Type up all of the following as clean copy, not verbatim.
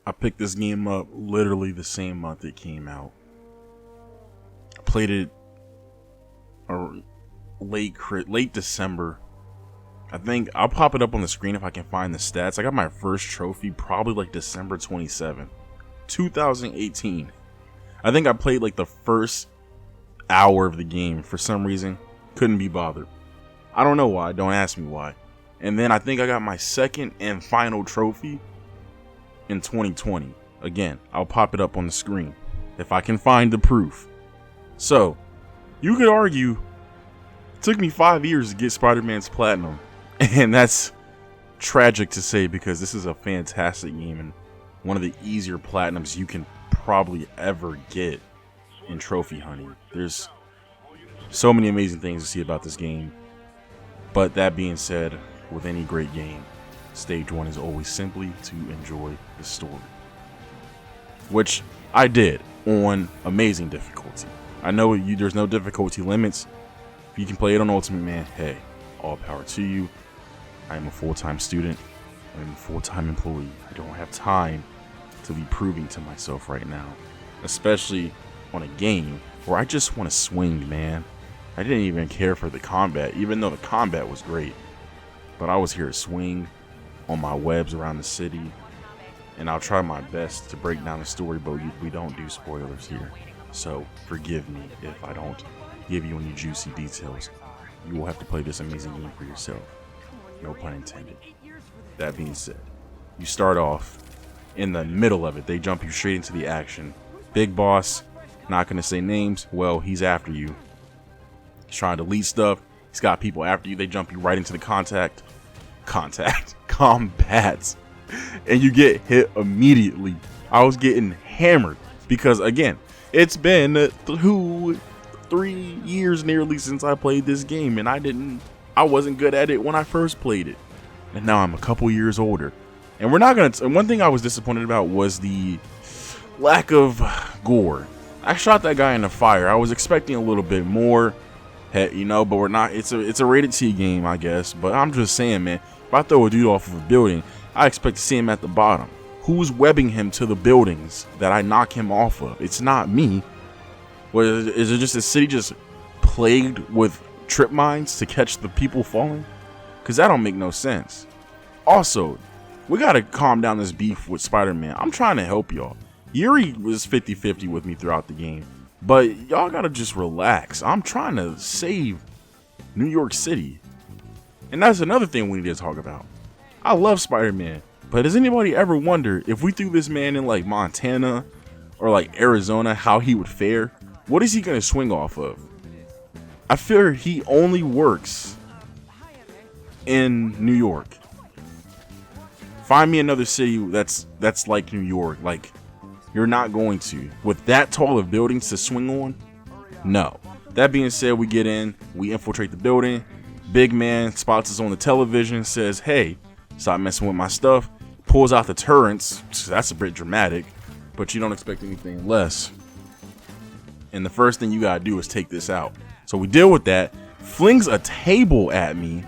I picked this game up literally the same month it came out. I played it late December. I think I'll pop it up on the screen if I can find the stats. I got my first trophy probably like December 27, 2018. I think I played like the first hour of the game for some reason. Couldn't be bothered. I don't know why. Don't ask me why. And then I think I got my second and final trophy in 2020. Again, I'll pop it up on the screen if I can find the proof. So, you could argue it took me 5 years to get Spider-Man's Platinum. And that's tragic to say because this is a fantastic game and one of the easier Platinums you can probably ever get in trophy hunting. There's so many amazing things to see about this game. But that being said, with any great game, stage 1 is always simply to enjoy the story. Which I did on amazing difficulty. I know there's no difficulty limits. If you can play it on Ultimate, man, hey, all power to you. I am a full-time student. I'm a full-time employee. I don't have time to be proving to myself right now. Especially on a game where I just want to swing, man. I didn't even care for the combat, even though the combat was great. But I was here to swing on my webs around the city. And I'll try my best to break down the story, but we don't do spoilers here. So forgive me if I don't give you any juicy details. You will have to play this amazing game for yourself. No pun intended. That being said, you start off in the middle of it. They jump you straight into the action. Big boss, not going to say names. Well, he's after you. He's trying to lead stuff. He's got people after you. They jump you right into the combats. And you get hit immediately. I was getting hammered because, again, it's been 3 years nearly since I played this game, and I wasn't good at it when I first played it. And now I'm a couple years older. And one thing I was disappointed about was the lack of gore. I shot that guy in the fire. I was expecting a little bit more, but we're not. It's a rated T game, I guess. But I'm just saying, man, if I throw a dude off of a building, I expect to see him at the bottom. Who's webbing him to the buildings that I knock him off of? It's not me. Is it just a city just plagued with trip mines to catch the people falling? Because that don't make no sense. Also, we got to calm down this beef with Spider-Man. I'm trying to help y'all. Yuri was 50-50 with me throughout the game. But y'all got to just relax. I'm trying to save New York City. And that's another thing we need to talk about. I love Spider-Man. But does anybody ever wonder if we threw this man in like Montana or like Arizona, how he would fare? What is he going to swing off of? I fear he only works in New York. Find me another city that's like New York. Like, you're not going to. With that tall of buildings to swing on? No. That being said, we get in, we infiltrate the building. Big man spots us on the television, says, hey, stop messing with my stuff. Pulls out the turrets. That's a bit dramatic, but you don't expect anything less. And the first thing you gotta do is take this out. So we deal with that. Flings a table at me.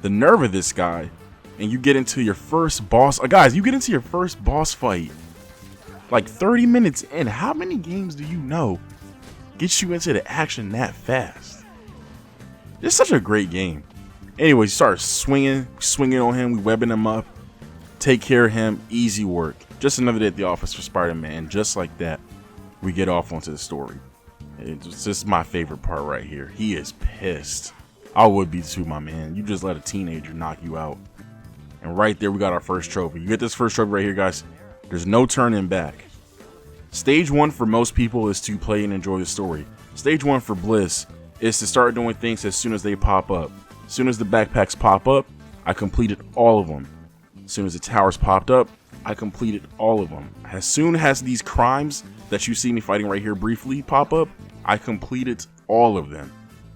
The nerve of this guy. And you get into your first boss. Guys, you get into your first boss fight like 30 minutes in. How many games do you know gets you into the action that fast? It's such a great game. Anyway, you start swinging on him. We webbing him up. Take care of him. Easy work. Just another day at the office for Spider-Man. Just like that, we get off onto the story. It's just my favorite part right here. He is pissed. I would be too, my man. You just let a teenager knock you out. And right there, we got our first trophy. You get this first trophy right here, guys. There's no turning back. Stage 1 for most people is to play and enjoy the story. Stage 1 for Bliss is to start doing things as soon as they pop up. As soon as the backpacks pop up, I completed all of them. As soon as the towers popped up, I completed all of them. As soon as these crimes that you see me fighting right here briefly pop up, I completed all of them.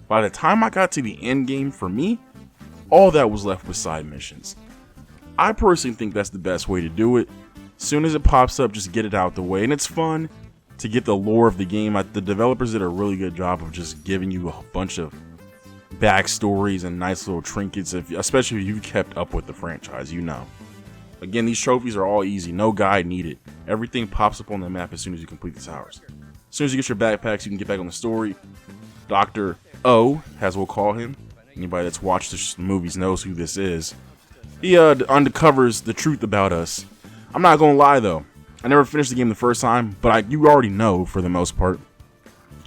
By the time I got to the end game for me, all that was left was side missions. I personally think that's the best way to do it. As soon as it pops up, just get it out the way. And it's fun to get the lore of the game. The developers did a really good job of just giving you a bunch of backstories and nice little trinkets, especially if you've kept up with the franchise, you know. Again, these trophies are all easy. No guide needed. Everything pops up on the map as soon as you complete the towers. As soon as you get your backpacks, you can get back on the story. Dr. O, as we'll call him. Anybody that's watched the movies knows who this is. He uncovers the truth about us. I'm not gonna lie though, I never finished the game the first time, but you already know for the most part.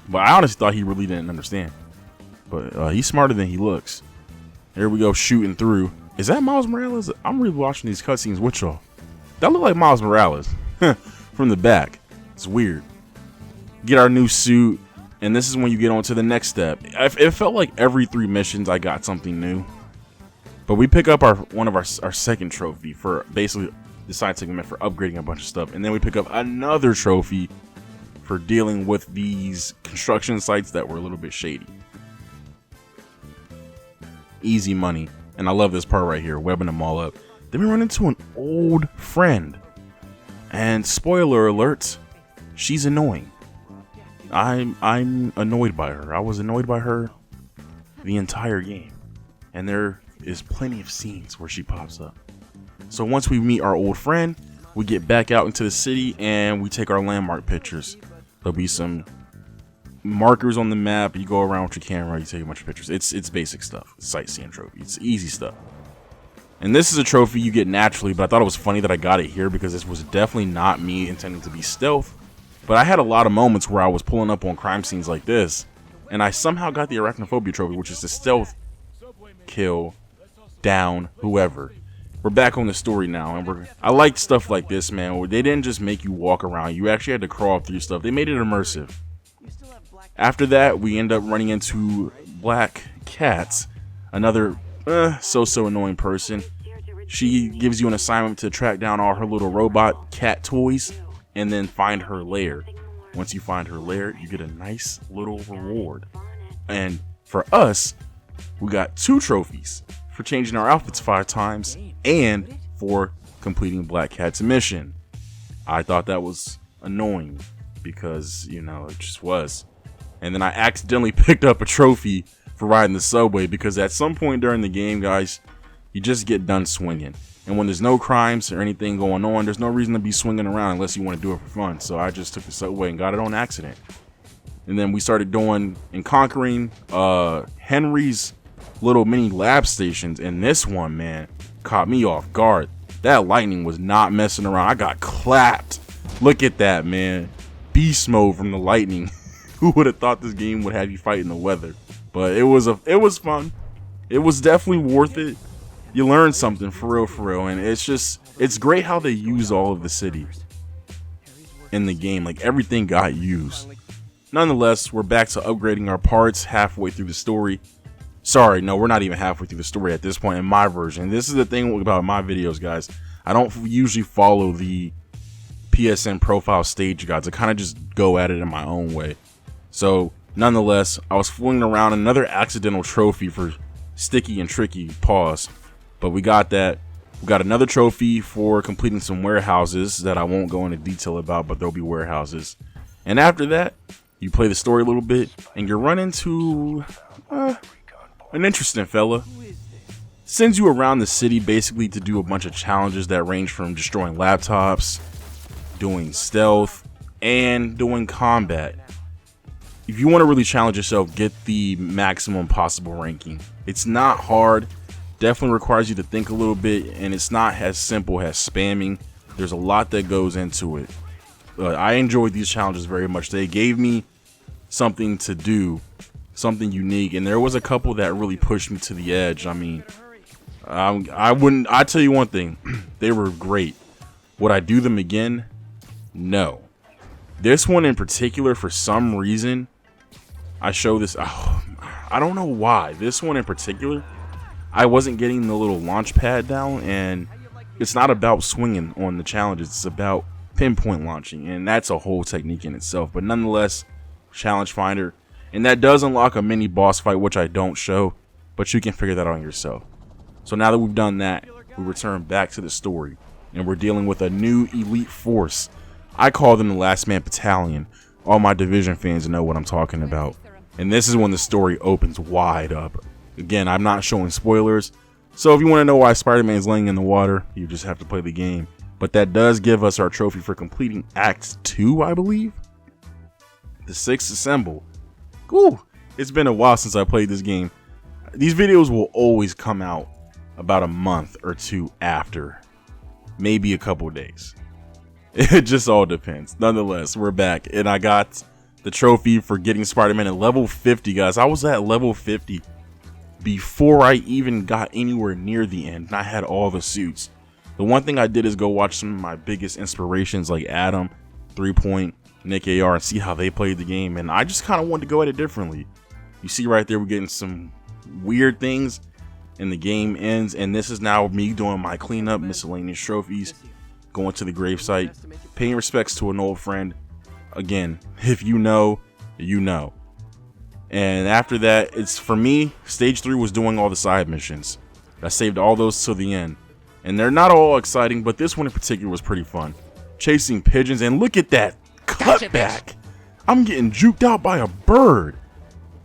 But I honestly thought he really didn't understand. But he's smarter than he looks. Here we go, shooting through. Is that Miles Morales? I'm really watching these cutscenes with y'all. That look like Miles Morales from the back. It's weird. Get our new suit, and this is when you get on to the next step. It felt like every 3 missions I got something new. But we pick up one of our second trophy for basically the scientific method for upgrading a bunch of stuff, and then we pick up another trophy for dealing with these construction sites that were a little bit shady. Easy money. And I love this part right here, webbing them all up. Then we run into an old friend. And spoiler alert, she's annoying. I'm annoyed by her. I was annoyed by her the entire game. And there is plenty of scenes where she pops up. So once we meet our old friend, we get back out into the city and we take our landmark pictures. There'll be some markers on the map. You go around with your camera, you take a bunch of pictures. It's basic stuff. It's sightseeing trophy. It's easy stuff. And this is a trophy you get naturally, but I thought it was funny that I got it here because this was definitely not me intending to be stealth. But I had a lot of moments where I was pulling up on crime scenes like this, and I somehow got the arachnophobia trophy, which is the stealth kill down whoever. We're back on the story now, and I like stuff like this, man, where they didn't just make you walk around. You actually had to crawl through stuff. They made it immersive. After that, we end up running into Black Cat, another so annoying person. She gives you an assignment to track down all her little robot cat toys and then find her lair. Once you find her lair, you get a nice little reward. And for us, we got 2 trophies for changing our outfits 5 times and for completing Black Cat's mission. I thought that was annoying because, you know, it just was. And then I accidentally picked up a trophy for riding the subway because at some point during the game, guys, you just get done swinging. And when there's no crimes or anything going on, there's no reason to be swinging around unless you want to do it for fun. So I just took the subway and got it on accident. And then we started doing and conquering Henry's little mini lab stations. And this one, man, caught me off guard. That lightning was not messing around. I got clapped. Look at that, man. Beast mode from the lightning. Who would have thought this game would have you fight in the weather? But it was fun. It was definitely worth it. You learn something for real, and it's great how they use all of the cities in the game. Like everything got used. Nonetheless, we're back to upgrading our parts halfway through the story. Sorry, no, we're not even halfway through the story at this point in my version. This is the thing about my videos, guys. I don't usually follow the PSN profile stage guides. I kind of just go at it in my own way. So, nonetheless, I was fooling around another accidental trophy for Sticky and Tricky, pause. But we got that. We got another trophy for completing some warehouses that I won't go into detail about, but there'll be warehouses. And after that, you play the story a little bit, and you're running to an interesting fella. Sends you around the city basically to do a bunch of challenges that range from destroying laptops, doing stealth, and doing combat. If you want to really challenge yourself, get the maximum possible ranking. It's not hard. Definitely requires you to think a little bit, and it's not as simple as spamming. There's a lot that goes into it. I enjoyed these challenges very much. They gave me something to do, something unique, and there was a couple that really pushed me to the edge. I mean, I tell you one thing, they were great. Would I do them again? No. This one in particular, for some reason, I show this. I don't know why. This one in particular, I wasn't getting the little launch pad down, and it's not about swinging on the challenges. It's about pinpoint launching, and that's a whole technique in itself. But nonetheless, challenge finder, and that does unlock a mini boss fight, which I don't show, but you can figure that out on yourself. So now that we've done that, we return back to the story, and we're dealing with a new elite force. I call them the Last Man Battalion. All my Division fans know what I'm talking about. And this is when the story opens wide up. Again, I'm not showing spoilers, so if you want to know why Spider-Man's laying in the water, you just have to play the game. but that does give us our trophy for completing Act 2, I believe. The 6th Assemble. Ooh, it's been a while since I played this game. These videos will always come out about a month or two after, maybe a couple days. It just all depends. Nonetheless, we're back, and I got the trophy for getting Spider-Man at level 50, guys. I was at level 50 before I even got anywhere near the end, and I had all the suits. The one thing I did is go watch some of my biggest inspirations like Adam, 3Point, Nick AR, and see how they played the game, and I just kind of wanted to go at it differently. You see right there, we're getting some weird things, and the game ends, and this is now me doing my cleanup, miscellaneous trophies, going to the gravesite, paying respects to an old friend. Again, if you know, you know. And after that, it's for me, stage 3 was doing all the side missions. I saved all those till the end, and they're not all exciting, but this one in particular was pretty fun. Chasing pigeons, and look at that cutback. I'm getting juked out by a bird.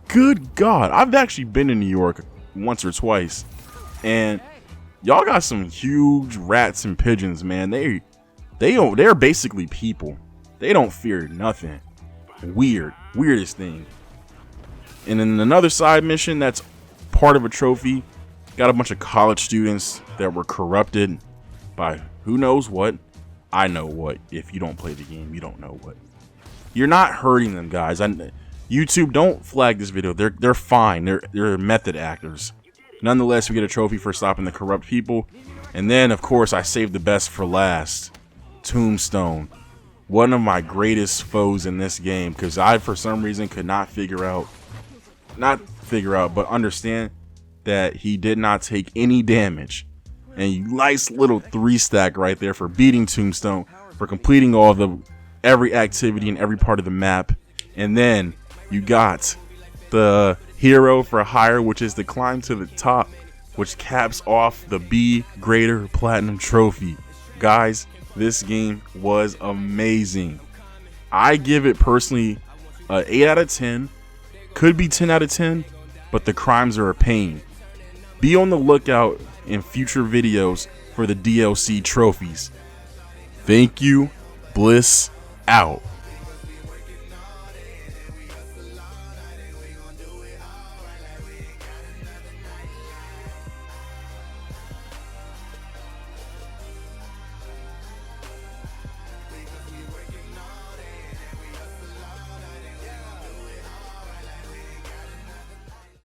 Good God, I've actually been in New York once or twice, and y'all got some huge rats and pigeons, man. They're basically people. They don't fear nothing. Weirdest thing. And in another side mission that's part of a trophy, got a bunch of college students that were corrupted by who knows what. I know what. If you don't play the game, you don't know what. You're not hurting them, guys. YouTube, don't flag this video. They're fine. They're method actors. Nonetheless, we get a trophy for stopping the corrupt people. And then, of course, I saved the best for last. Tombstone. One of my greatest foes in this game, because I, for some reason, could not but understand that he did not take any damage. And nice little 3-stack right there for beating Tombstone, for completing every activity in every part of the map. And then you got the hero for hire, which is the climb to the top, which caps off the B Grader Platinum Trophy. Guys, this game was amazing. I give it personally an 8 out of 10. Could be 10 out of 10, but the crimes are a pain. Be on the lookout in future videos for the DLC trophies. Thank you. Bliss out.